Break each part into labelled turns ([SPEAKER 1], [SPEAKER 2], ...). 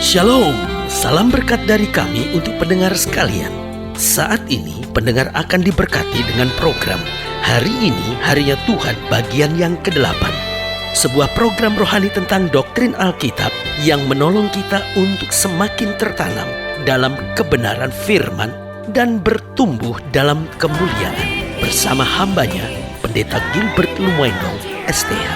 [SPEAKER 1] Shalom, salam berkat dari kami untuk pendengar sekalian. Saat ini pendengar akan diberkati dengan program Hari Ini Harinya Tuhan bagian yang ke-8. Sebuah program rohani tentang doktrin Alkitab yang menolong kita untuk semakin tertanam dalam kebenaran firman dan bertumbuh dalam kemuliaan. Bersama hambanya, Pendeta Gilbert Lumwendong, STH.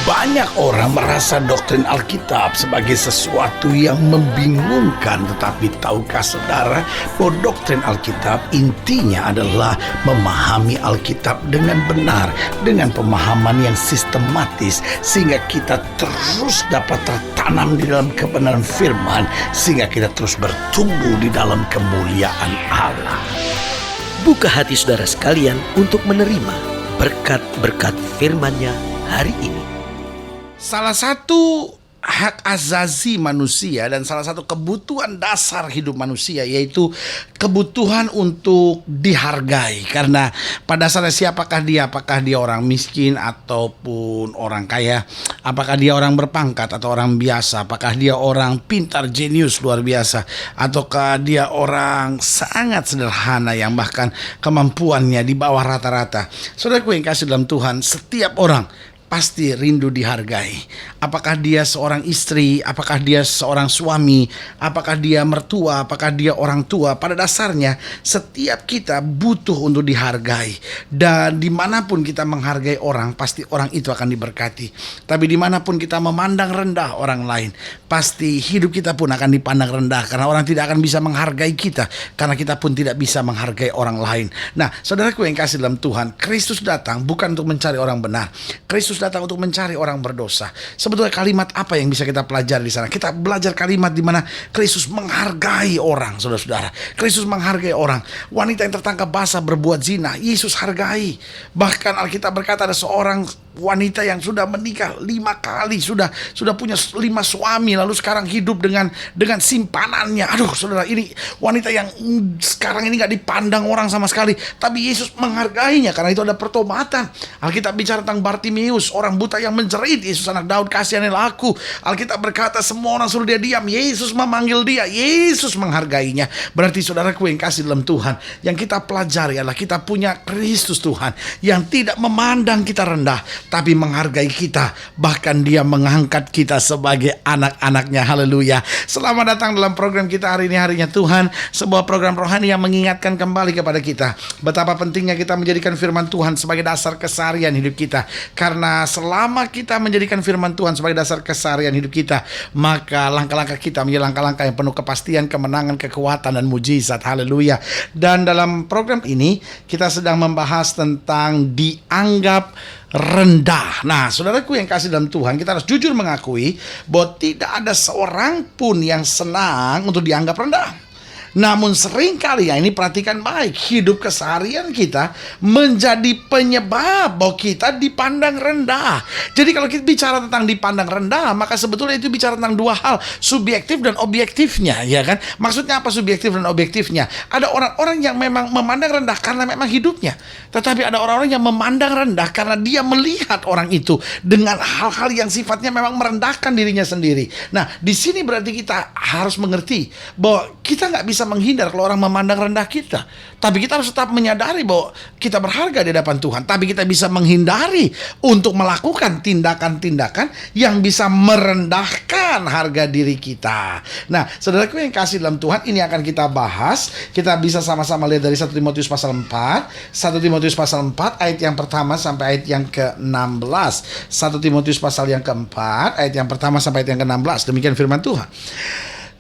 [SPEAKER 2] Banyak orang merasa doktrin Alkitab sebagai sesuatu yang membingungkan. Tetapi tahukah saudara bahwa doktrin Alkitab intinya adalah memahami Alkitab dengan benar, dengan pemahaman yang sistematis, sehingga kita terus dapat tertanam di dalam kebenaran firman, sehingga kita terus bertumbuh di dalam kemuliaan Allah.
[SPEAKER 1] Buka hati saudara sekalian untuk menerima berkat-berkat firman-Nya hari ini.
[SPEAKER 2] Salah satu hak azazi manusia dan salah satu kebutuhan dasar hidup manusia yaitu kebutuhan untuk dihargai. Karena pada dasarnya siapakah dia? Apakah dia orang miskin ataupun orang kaya? Apakah dia orang berpangkat atau orang biasa? Apakah dia orang pintar, jenius, luar biasa? Ataukah dia orang sangat sederhana yang bahkan kemampuannya di bawah rata-rata? Saudaraku yang kasih dalam Tuhan, setiap orang pasti rindu dihargai. Apakah dia seorang istri, apakah dia seorang suami, apakah dia mertua, apakah dia orang tua. Pada dasarnya setiap kita butuh untuk dihargai. Dan dimanapun kita menghargai orang, pasti orang itu akan diberkati. Tapi dimanapun kita memandang rendah orang lain, pasti hidup kita pun akan dipandang rendah. Karena orang tidak akan bisa menghargai kita, karena kita pun tidak bisa menghargai orang lain. Nah, saudaraku yang kasih dalam Tuhan, Kristus datang bukan untuk mencari orang benar. Kristus datang untuk mencari orang berdosa. Sebetulnya kalimat apa yang bisa kita pelajari di sana? Kita belajar kalimat di mana Kristus menghargai orang, saudara-saudara. Kristus menghargai orang. Wanita yang tertangkap basah berbuat zina, Yesus hargai. Bahkan Alkitab berkata ada seorang wanita yang sudah menikah 5 kali, sudah punya 5 suami, lalu sekarang hidup dengan simpanannya. Aduh, saudara, ini wanita yang sekarang ini gak dipandang orang sama sekali, tapi Yesus menghargainya karena itu ada pertobatan. Alkitab bicara tentang Bartimeus, orang buta yang menjerit, Yesus anak Daud kasihanilah aku. Alkitab berkata semua orang suruh dia diam, Yesus memanggil dia, Yesus menghargainya. Berarti saudaraku yang kasih dalam Tuhan, yang kita pelajari adalah kita punya Kristus Tuhan yang tidak memandang kita rendah, tapi menghargai kita. Bahkan dia mengangkat kita sebagai anak-anaknya. Haleluya. Selamat datang dalam program kita hari ini, Harinya Tuhan. Sebuah program rohani yang mengingatkan kembali kepada kita betapa pentingnya kita menjadikan firman Tuhan sebagai dasar keseharian hidup kita. Karena selama kita menjadikan firman Tuhan sebagai dasar keseharian hidup kita, maka langkah-langkah kita menjadi langkah-langkah yang penuh kepastian, kemenangan, kekuatan, dan mujizat. Haleluya. Dan dalam program ini kita sedang membahas tentang dianggap rendah. Nah, saudaraku yang kasih dalam Tuhan, kita harus jujur mengakui bahwa tidak ada seorang pun yang senang untuk dianggap rendah. Namun seringkali, ya ini perhatikan baik, hidup keseharian kita menjadi penyebab bahwa kita dipandang rendah. Jadi kalau kita bicara tentang dipandang rendah, maka sebetulnya itu bicara tentang dua hal, subjektif dan objektifnya, ya kan? Maksudnya apa subjektif dan objektifnya? Ada orang-orang yang memang memandang rendah karena memang hidupnya. Tetapi ada orang-orang yang memandang rendah karena dia melihat orang itu dengan hal-hal yang sifatnya memang merendahkan dirinya sendiri. Nah, di sini berarti kita harus mengerti bahwa kita nggak bisa menghindar kalau orang memandang rendah kita. Tapi kita harus tetap menyadari bahwa kita berharga di hadapan Tuhan. Tapi kita bisa menghindari untuk melakukan tindakan-tindakan yang bisa merendahkan harga diri kita. Nah, saudaraku yang kasih dalam Tuhan, ini akan kita bahas. Kita bisa sama-sama lihat dari 1 Timotius pasal 4. 1 Timotius pasal 4 ayat yang pertama sampai ayat yang ke-16. 1 Timotius pasal yang keempat ayat yang pertama sampai ayat yang ke-16. Demikian firman Tuhan.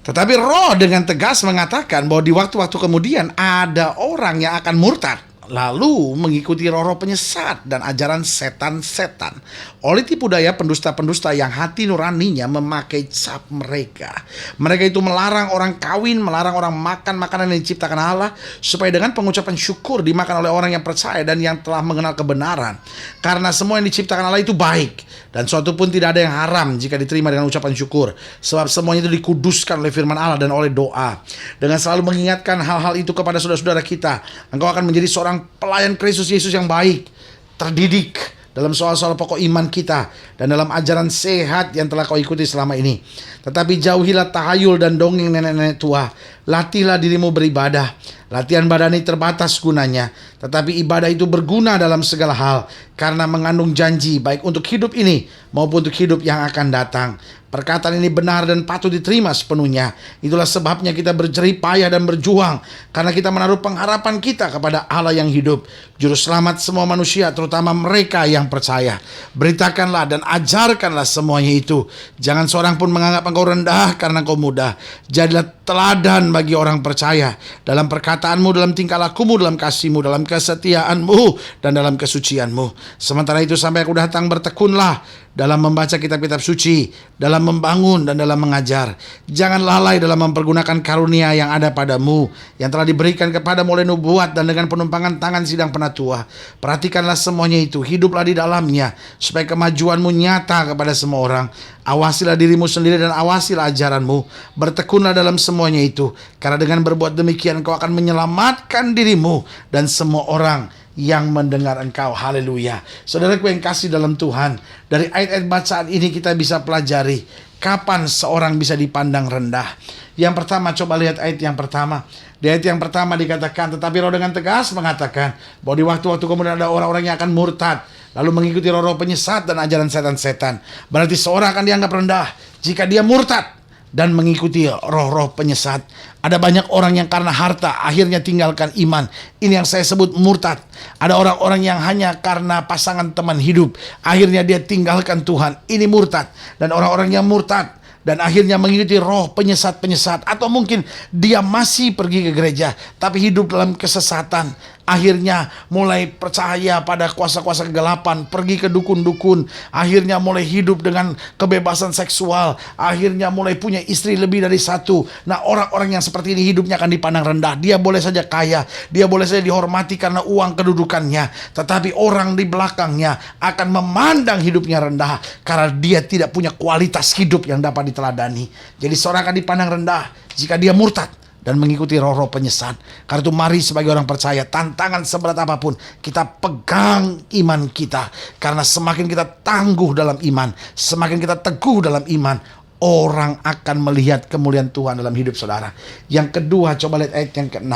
[SPEAKER 2] Tetapi Roh dengan tegas mengatakan bahwa di waktu-waktu kemudian ada orang yang akan murtad, lalu mengikuti roh-roh penyesat dan ajaran setan-setan, oleh tipu daya pendusta-pendusta yang hati nuraninya memakai cap mereka. Mereka itu melarang orang kawin, melarang orang makan makanan yang diciptakan Allah, supaya dengan pengucapan syukur dimakan oleh orang yang percaya dan yang telah mengenal kebenaran. Karena semua yang diciptakan Allah itu baik, dan suatu pun tidak ada yang haram jika diterima dengan ucapan syukur, sebab semuanya itu dikuduskan oleh firman Allah dan oleh doa. Dengan selalu mengingatkan hal-hal itu kepada saudara-saudara kita, engkau akan menjadi seorang pelayan Kristus Yesus yang baik, terdidik, dalam soal-soal pokok iman kita dan dalam ajaran sehat yang telah kau ikuti selama ini. Tetapi jauhilah tahayul dan dongeng nenek-nenek tua. Latihlah dirimu beribadah. Latihan badani terbatas gunanya, tetapi ibadah itu berguna dalam segala hal karena mengandung janji baik untuk hidup ini maupun untuk hidup yang akan datang. Perkataan ini benar dan patut diterima sepenuhnya. Itulah sebabnya kita berjerih payah dan berjuang, karena kita menaruh pengharapan kita kepada Allah yang hidup, Juru Selamat semua manusia, terutama mereka yang percaya. Beritakanlah dan ajarkanlah semuanya itu. Jangan seorang pun menganggap engkau rendah karena engkau muda. Jadilah teladan bagi orang percaya dalam perkataanmu, dalam tingkah lakumu, dalam kasihmu, dalam kesetiaanmu, dan dalam kesucianmu. Sementara itu sampai aku datang, bertekunlah dalam membaca kitab-kitab suci, dalam membangun dan dalam mengajar. Jangan lalai dalam mempergunakan karunia yang ada padamu, yang telah diberikan kepadamu oleh nubuat dan dengan penumpangan tangan sidang penatua. Perhatikanlah semuanya itu, hiduplah di dalamnya, supaya kemajuanmu nyata kepada semua orang. Awasilah dirimu sendiri dan awasilah ajaranmu. Bertekunlah dalam semuanya itu, karena dengan berbuat demikian kau akan menyelamatkan dirimu dan semua orang yang mendengar engkau. Haleluya. Saudaraku yang kasih dalam Tuhan, dari ayat-ayat bacaan ini kita bisa pelajari kapan seorang bisa dipandang rendah. Yang pertama, coba lihat ayat yang pertama. Di ayat yang pertama dikatakan, tetapi roh dengan tegas mengatakan bahwa di waktu-waktu kemudian ada orang-orang yang akan murtad, lalu mengikuti roh-roh penyesat dan ajaran setan-setan. Berarti seorang akan dianggap rendah jika dia murtad dan mengikuti roh-roh penyesat. Ada banyak orang yang karena harta akhirnya tinggalkan iman. Ini yang saya sebut murtad. Ada orang-orang yang hanya karena pasangan teman hidup akhirnya dia tinggalkan Tuhan. Ini murtad. Dan orang-orang yang murtad dan akhirnya mengikuti roh penyesat-penyesat, atau mungkin dia masih pergi ke gereja tapi hidup dalam kesesatan, akhirnya mulai percaya pada kuasa-kuasa kegelapan, pergi ke dukun-dukun, akhirnya mulai hidup dengan kebebasan seksual, akhirnya mulai punya istri lebih dari satu. Nah, orang-orang yang seperti ini hidupnya akan dipandang rendah. Dia boleh saja kaya, dia boleh saja dihormati karena uang kedudukannya, tetapi orang di belakangnya akan memandang hidupnya rendah karena dia tidak punya kualitas hidup yang dapat diteladani. Jadi seorang akan dipandang rendah jika dia murtad dan mengikuti roh-roh penyesat. Karena itu mari sebagai orang percaya, tantangan seberat apapun, kita pegang iman kita. Karena semakin kita tangguh dalam iman, semakin kita teguh dalam iman, orang akan melihat kemuliaan Tuhan dalam hidup saudara. Yang kedua, coba lihat ayat yang ke-6.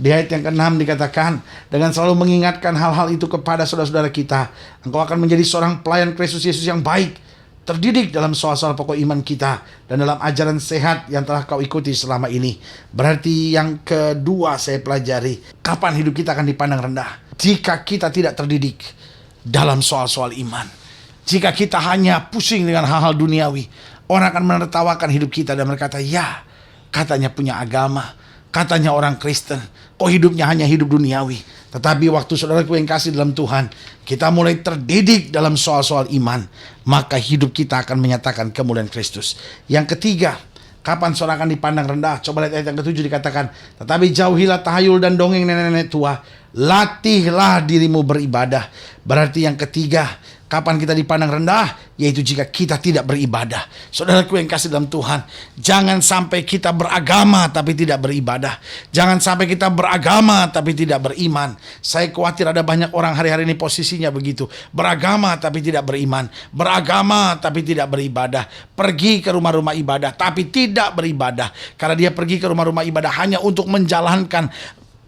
[SPEAKER 2] Di ayat yang ke-6 dikatakan, dengan selalu mengingatkan hal-hal itu kepada saudara-saudara kita, engkau akan menjadi seorang pelayan Kristus Yesus yang baik, terdidik dalam soal-soal pokok iman kita dan dalam ajaran sehat yang telah kau ikuti selama ini. Berarti yang kedua saya pelajari, kapan hidup kita akan dipandang rendah? Jika kita tidak terdidik dalam soal-soal iman. Jika kita hanya pusing dengan hal-hal duniawi, orang akan menertawakan hidup kita dan berkata, ya, katanya punya agama, katanya orang Kristen, kok hidupnya hanya hidup duniawi. Tetapi waktu saudaraku yang kasih dalam Tuhan, kita mulai terdidik dalam soal-soal iman, maka hidup kita akan menyatakan kemuliaan Kristus. Yang ketiga, kapan seorang akan dipandang rendah? Coba lihat ayat yang ke-7 dikatakan, tetapi jauhilah tahayul dan dongeng nenek-nenek tua, latihlah dirimu beribadah. Berarti yang ketiga, kapan kita dipandang rendah? Yaitu jika kita tidak beribadah. Saudaraku yang kasih dalam Tuhan, jangan sampai kita beragama tapi tidak beribadah. Jangan sampai kita beragama tapi tidak beriman. Saya khawatir ada banyak orang hari-hari ini posisinya begitu. Beragama tapi tidak beriman. Beragama tapi tidak beribadah. Pergi ke rumah-rumah ibadah tapi tidak beribadah. Karena dia pergi ke rumah-rumah ibadah hanya untuk menjalankan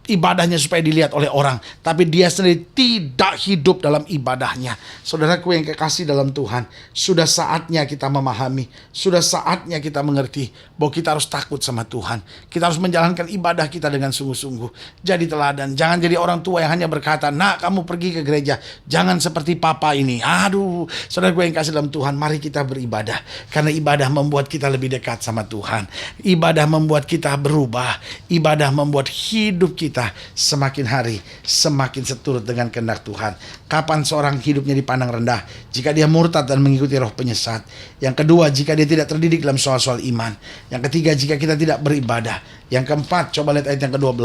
[SPEAKER 2] ibadahnya supaya dilihat oleh orang, tapi dia sendiri tidak hidup dalam ibadahnya. Saudaraku yang kekasih dalam Tuhan, sudah saatnya kita memahami, sudah saatnya kita mengerti bahwa kita harus takut sama Tuhan. Kita harus menjalankan ibadah kita dengan sungguh-sungguh. Jadi teladan, jangan jadi orang tua yang hanya berkata, nak kamu pergi ke gereja, jangan seperti papa ini. Aduh, saudaraku yang kasih dalam Tuhan, mari kita beribadah, karena ibadah membuat kita lebih dekat sama Tuhan. Ibadah membuat kita berubah, ibadah membuat hidup kita semakin hari semakin seturut dengan kehendak Tuhan. Kapan seorang hidupnya dipandang rendah? Jika dia murtad dan mengikuti roh penyesat. Yang kedua, jika dia tidak terdidik dalam soal-soal iman. Yang ketiga, jika kita tidak beribadah. Yang keempat, coba lihat ayat yang ke-12.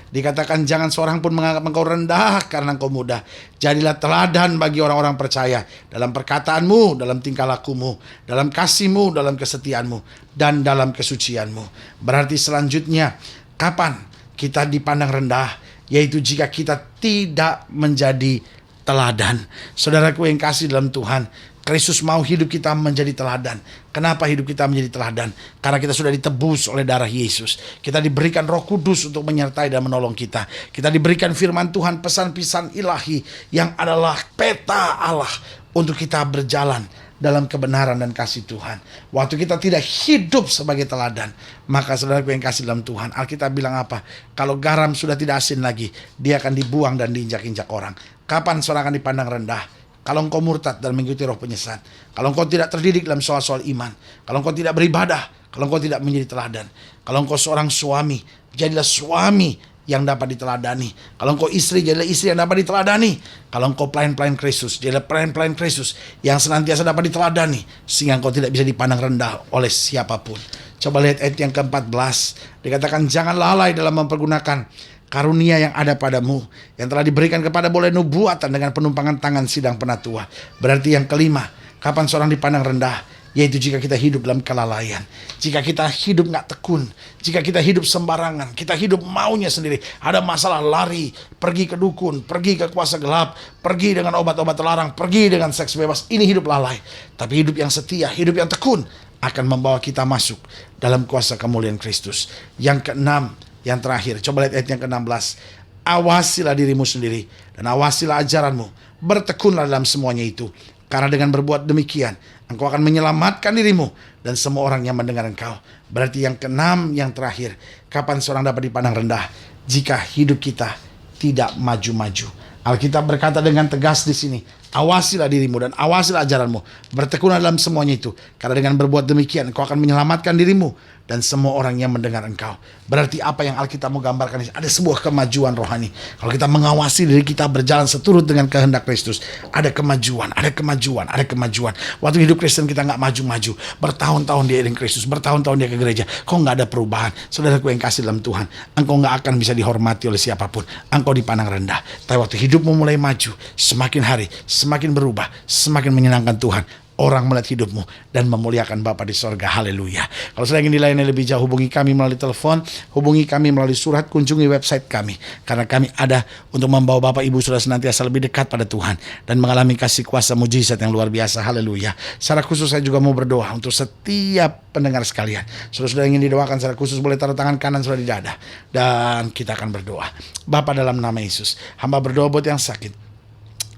[SPEAKER 2] Dikatakan, jangan seorang pun menganggap engkau rendah karena engkau muda. Jadilah teladan bagi orang-orang percaya dalam perkataanmu, dalam tingkah lakumu, dalam kasihmu, dalam kesetiaanmu, dan dalam kesucianmu. Berarti selanjutnya, kapan kita dipandang rendah? Yaitu jika kita tidak menjadi teladan. Saudaraku yang kasih dalam Tuhan, Kristus mau hidup kita menjadi teladan. Kenapa hidup kita menjadi teladan? Karena kita sudah ditebus oleh darah Yesus. Kita diberikan Roh Kudus untuk menyertai dan menolong kita. Kita diberikan firman Tuhan, pesan-pesan ilahi yang adalah peta Allah untuk kita berjalan dalam kebenaran dan kasih Tuhan. Waktu kita tidak hidup sebagai teladan, maka saudaraku yang kasih dalam Tuhan, Alkitab bilang apa? Kalau garam sudah tidak asin lagi, dia akan dibuang dan diinjak-injak orang. Kapan seorang akan dipandang rendah? Kalau engkau murtad dan mengikuti roh penyesat, kalau engkau tidak terdidik dalam soal-soal iman, kalau engkau tidak beribadah, kalau engkau tidak menjadi teladan, kalau engkau seorang suami, jadilah suami yang dapat diteladani. Kalau engkau istri, jadilah istri yang dapat diteladani. Kalau engkau pelayan-pelayan Kristus, jadilah pelayan-pelayan Kristus yang senantiasa dapat diteladani, sehingga engkau tidak bisa dipandang rendah oleh siapapun. Coba lihat ayat yang ke-14, dikatakan jangan lalai dalam mempergunakan karunia yang ada padamu, yang telah diberikan kepada boleh nubuatan dengan penumpangan tangan sidang penatua. Berarti yang kelima, kapan seorang dipandang rendah? Yaitu jika kita hidup dalam kelalaian, jika kita hidup gak tekun, jika kita hidup sembarangan, kita hidup maunya sendiri. Ada masalah lari, pergi ke dukun, pergi ke kuasa gelap, pergi dengan obat-obat terlarang, pergi dengan seks bebas. Ini hidup lalai. Tapi hidup yang setia, hidup yang tekun akan membawa kita masuk dalam kuasa kemuliaan Kristus. Yang keenam, yang terakhir, coba lihat ayat yang ke-16. Awasilah dirimu sendiri dan awasilah ajaranmu. Bertekunlah dalam semuanya itu. Karena dengan berbuat demikian, engkau akan menyelamatkan dirimu dan semua orang yang mendengar engkau. Berarti yang keenam, yang terakhir, kapan seorang dapat dipandang rendah? Jika hidup kita tidak maju-maju. Alkitab berkata dengan tegas di sini, awasilah dirimu dan awasilah ajaranmu. Bertekunlah dalam semuanya itu. Karena dengan berbuat demikian, engkau akan menyelamatkan dirimu dan semua orang yang mendengar engkau. Berarti apa yang Alkitab mau gambarkan ini? Ada sebuah kemajuan rohani. Kalau kita mengawasi diri kita berjalan seturut dengan kehendak Kristus, ada kemajuan, ada kemajuan, ada kemajuan. Waktu hidup Kristen kita nggak maju-maju, bertahun-tahun dia iring Kristus, bertahun-tahun dia ke gereja, kok nggak ada perubahan? Saudaraku yang kasih dalam Tuhan, engkau nggak akan bisa dihormati oleh siapapun. Engkau dipandang rendah. Tapi waktu hidupmu mulai maju, semakin hari, semakin berubah, semakin menyenangkan Tuhan. Orang melihat hidupmu dan memuliakan Bapa di sorga. Haleluya. Kalau sudah ingin dilayani lebih jauh, hubungi kami melalui telepon, hubungi kami melalui surat, kunjungi website kami. Karena kami ada untuk membawa Bapak Ibu Saudara senantiasa lebih dekat pada Tuhan dan mengalami kasih kuasa mujizat yang luar biasa. Haleluya. Secara khusus saya juga mau berdoa untuk setiap pendengar sekalian. Sudah ingin didoakan secara khusus, boleh taruh tangan kanan sudah di dada. Dan kita akan berdoa. Bapa, dalam nama Yesus, hamba berdoa buat yang sakit.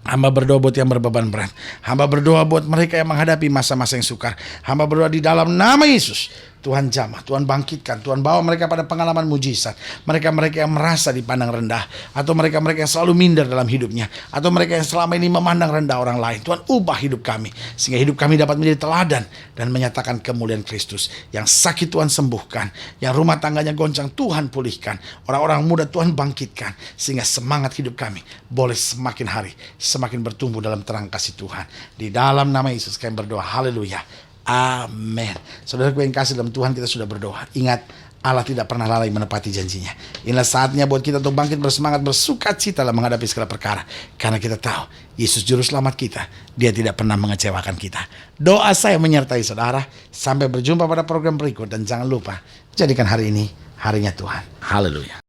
[SPEAKER 2] Hamba berdoa buat yang berbeban berat. Hamba berdoa buat mereka yang menghadapi masa-masa yang sukar. Hamba berdoa di dalam nama Yesus. Tuhan jamah, Tuhan bangkitkan, Tuhan bawa mereka pada pengalaman mujizat. Mereka-mereka yang merasa dipandang rendah, atau mereka-mereka yang selalu minder dalam hidupnya, atau mereka yang selama ini memandang rendah orang lain. Tuhan ubah hidup kami, sehingga hidup kami dapat menjadi teladan dan menyatakan kemuliaan Kristus. Yang sakit Tuhan sembuhkan, yang rumah tangganya goncang Tuhan pulihkan, orang-orang muda Tuhan bangkitkan, sehingga semangat hidup kami boleh semakin hari semakin bertumbuh dalam terang kasih Tuhan. Di dalam nama Yesus kami berdoa. Haleluya. Amin. Saudaraku yang kasih dalam Tuhan, kita sudah berdoa. Ingat, Allah tidak pernah lalai menepati janjinya. Inilah saatnya buat kita untuk bangkit bersemangat, bersuka cita dalam menghadapi segala perkara. Karena kita tahu, Yesus Juru Selamat kita, Dia tidak pernah mengecewakan kita. Doa saya menyertai saudara. Sampai berjumpa pada program berikut. Dan jangan lupa, jadikan hari ini harinya Tuhan. Haleluya.